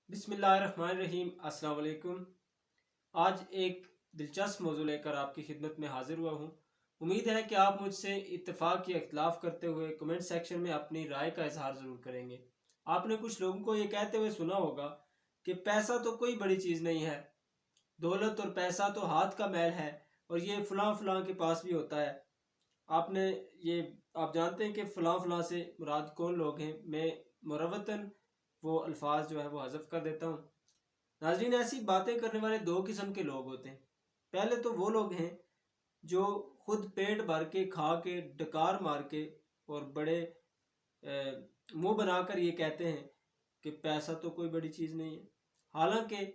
بسم اللہ الرحمن الرحیم۔ السلام علیکم۔ آج ایک دلچسپ موضوع لے کر آپ کی خدمت میں حاضر ہوا ہوں۔ امید ہے کہ آپ مجھ سے اتفاق یا اختلاف کرتے ہوئے کمنٹ سیکشن میں اپنی رائے کا اظہار ضرور کریں گے۔ آپ نے کچھ لوگوں کو یہ کہتے ہوئے سنا ہوگا کہ پیسہ تو کوئی بڑی چیز نہیں ہے، دولت اور پیسہ تو ہاتھ کا میل ہے، اور یہ فلاں فلاں کے پاس بھی ہوتا ہے۔ آپ جانتے ہیں کہ فلاں فلاں سے مراد کون لوگ ہیں۔ میں مروتاً وہ الفاظ جو ہے وہ حذف کر دیتا ہوں۔ ناظرین، ایسی باتیں کرنے والے دو قسم کے لوگ ہوتے ہیں۔ پہلے تو وہ لوگ ہیں جو خود پیٹ بھر کے کھا کے ڈکار مار کے اور بڑے منہ بنا کر یہ کہتے ہیں کہ پیسہ تو کوئی بڑی چیز نہیں ہے، حالانکہ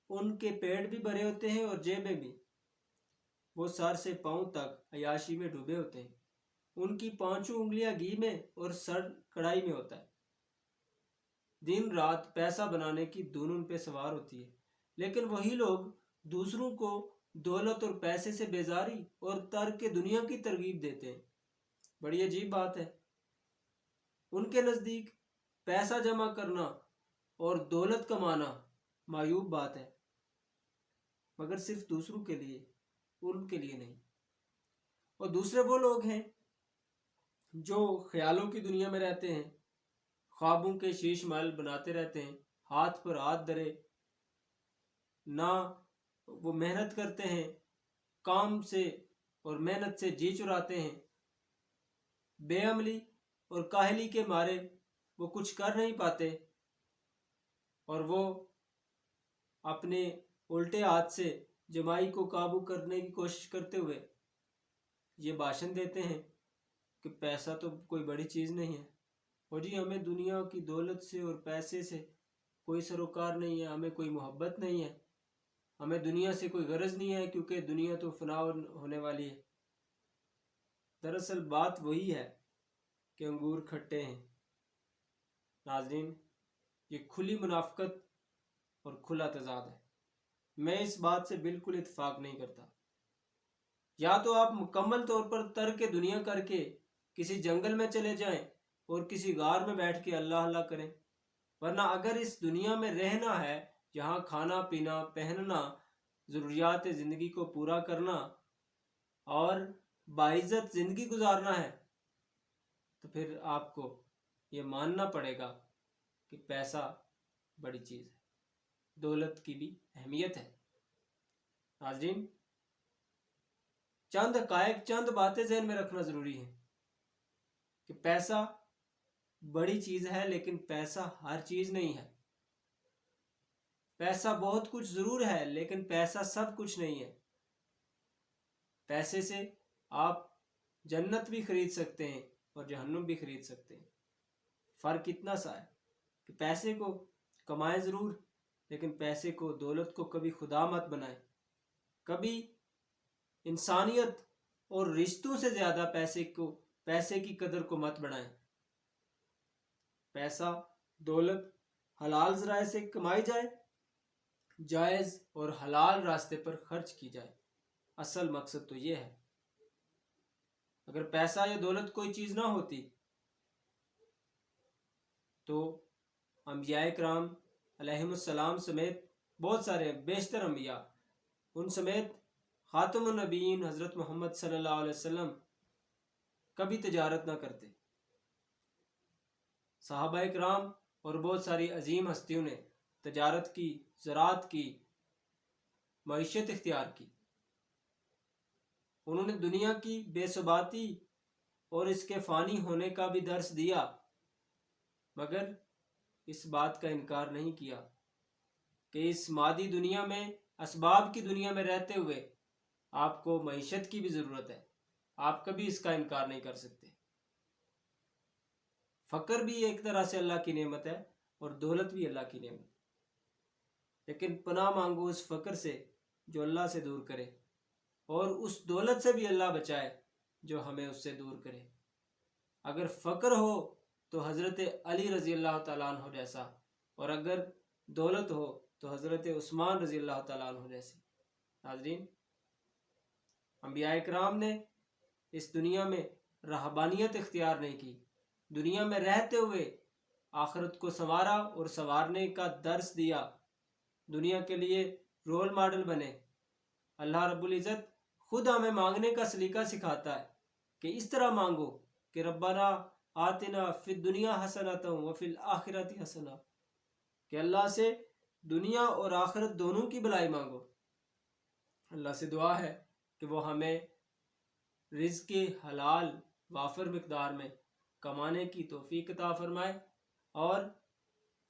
ان کے پیٹ بھی بھرے ہوتے ہیں اور جیبیں بھی۔ وہ سر سے پاؤں تک عیاشی میں ڈوبے ہوتے ہیں، ان کی پانچوں انگلیاں گھی میں اور سر کڑائی میں ہوتا ہے۔ دن رات پیسہ بنانے کی دھن ان پہ سوار ہوتی ہے، لیکن وہی لوگ دوسروں کو دولت اور پیسے سے بیزاری اور ترک دنیا کی ترغیب دیتے ہیں۔ بڑی عجیب بات ہے، ان کے نزدیک پیسہ جمع کرنا اور دولت کمانا معیوب بات ہے، مگر صرف دوسروں کے لیے، ان کے لیے نہیں۔ اور دوسرے وہ لوگ ہیں جو خیالوں کی دنیا میں رہتے ہیں، خوابوں کے شیش محل بناتے رہتے ہیں، ہاتھ پر ہاتھ دھرے نہ وہ محنت کرتے ہیں، کام سے اور محنت سے جی چراتے ہیں۔ بے عملی اور کاہلی کے مارے وہ کچھ کر نہیں پاتے، اور وہ اپنے الٹے ہاتھ سے جمائی کو قابو کرنے کی کوشش کرتے ہوئے یہ بھاشن دیتے ہیں کہ پیسہ تو کوئی بڑی چیز نہیں ہے، اور جی ہمیں دنیا کی دولت سے اور پیسے سے کوئی سروکار نہیں ہے، ہمیں کوئی محبت نہیں ہے، ہمیں دنیا سے کوئی غرض نہیں ہے، کیونکہ دنیا تو فنا ہونے والی ہے۔ دراصل بات وہی ہے کہ انگور کھٹے ہیں۔ ناظرین، یہ کھلی منافقت اور کھلا تضاد ہے۔ میں اس بات سے بالکل اتفاق نہیں کرتا۔ یا تو آپ مکمل طور پر ترک دنیا کر کے کسی جنگل میں چلے جائیں اور کسی غار میں بیٹھ کے اللہ اللہ کریں، ورنہ اگر اس دنیا میں رہنا ہے، یہاں کھانا پینا پہننا، ضروریات زندگی کو پورا کرنا اور باعزت زندگی گزارنا ہے، تو پھر آپ کو یہ ماننا پڑے گا کہ پیسہ بڑی چیز ہے، دولت کی بھی اہمیت ہے۔ ناظرین، چند حقائق، چند باتیں ذہن میں رکھنا ضروری ہے کہ پیسہ بڑی چیز ہے، لیکن پیسہ ہر چیز نہیں ہے۔ پیسہ بہت کچھ ضرور ہے، لیکن پیسہ سب کچھ نہیں ہے۔ پیسے سے آپ جنت بھی خرید سکتے ہیں اور جہنم بھی خرید سکتے ہیں۔ فرق اتنا سا ہے کہ پیسے کو کمائیں ضرور، لیکن پیسے کو، دولت کو کبھی خدا مت بنائیں، کبھی انسانیت اور رشتوں سے زیادہ پیسے کی قدر کو مت بڑھائیں۔ پیسہ، دولت حلال ذرائع سے کمائی جائے، جائز اور حلال راستے پر خرچ کی جائے، اصل مقصد تو یہ ہے۔ اگر پیسہ یا دولت کوئی چیز نہ ہوتی تو انبیاء کرام علیہم السلام سمیت بہت سارے، بیشتر انبیاء، ان سمیت خاتم النبیین حضرت محمد صلی اللہ علیہ وسلم کبھی تجارت نہ کرتے۔ صحابہ کرام اور بہت ساری عظیم ہستیوں نے تجارت کی، زراعت کی، معیشت اختیار کی۔ انہوں نے دنیا کی بے ثباتی اور اس کے فانی ہونے کا بھی درس دیا، مگر اس بات کا انکار نہیں کیا کہ اس مادی دنیا میں، اسباب کی دنیا میں رہتے ہوئے آپ کو معیشت کی بھی ضرورت ہے۔ آپ کبھی اس کا انکار نہیں کر سکتے۔ فقر بھی ایک طرح سے اللہ کی نعمت ہے اور دولت بھی اللہ کی نعمت، لیکن پناہ مانگو اس فقر سے جو اللہ سے دور کرے، اور اس دولت سے بھی اللہ بچائے جو ہمیں اس سے دور کرے۔ اگر فقر ہو تو حضرت علی رضی اللہ تعالیٰ عنہ جیسا، اور اگر دولت ہو تو حضرت عثمان رضی اللہ تعالیٰ عنہ جیسی۔ ناظرین، انبیاء کرام نے اس دنیا میں رہبانیت اختیار نہیں کی، دنیا میں رہتے ہوئے آخرت کو سنوارا اور سنوارنے کا درس دیا، دنیا کے لیے رول ماڈل بنے۔ اللہ رب العزت خود ہمیں مانگنے کا سلیقہ سکھاتا ہے کہ اس طرح مانگو کہ ربنا آتنا فی الدنیا حسنۃ وفی الآخرۃ حسنہ، کہ اللہ سے دنیا اور آخرت دونوں کی بھلائی مانگو۔ اللہ سے دعا ہے کہ وہ ہمیں رزق حلال وافر مقدار میں کمانے کی توفیق عطا فرمائے اور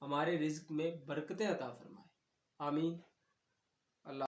ہمارے رزق میں برکتیں عطا فرمائے۔ آمین۔ اللہ